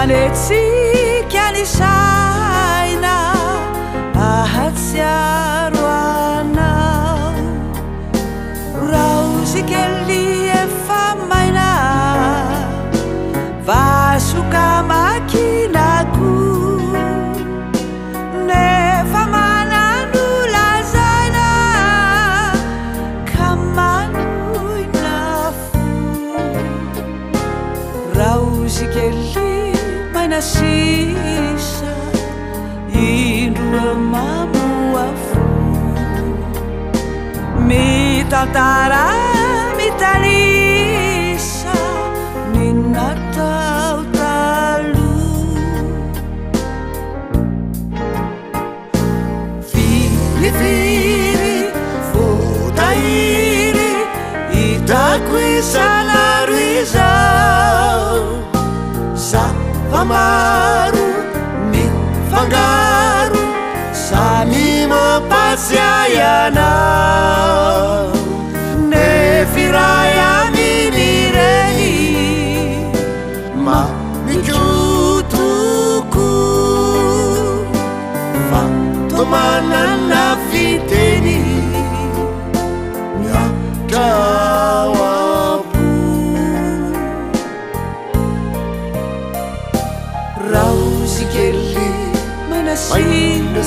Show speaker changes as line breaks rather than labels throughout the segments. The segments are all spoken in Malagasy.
manetsika ny saina ahatsiaro anao raosikely efa maina vasoka makinako nefa manano lazaina ka manoina fo raosikely maina sisa indro mamoa fo mitantara mitalisa ny natao taloha firifiry voatahiry hitako isan'andro izao zava-maro mifangaro samy mampatsiahy anao nefiray aminy reny manikotoko fa tomanana fiteny miatrao ampo raosikely maina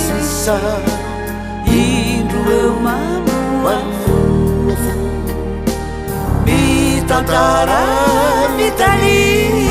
sisa indro eo mamoafo mitantara mitalisa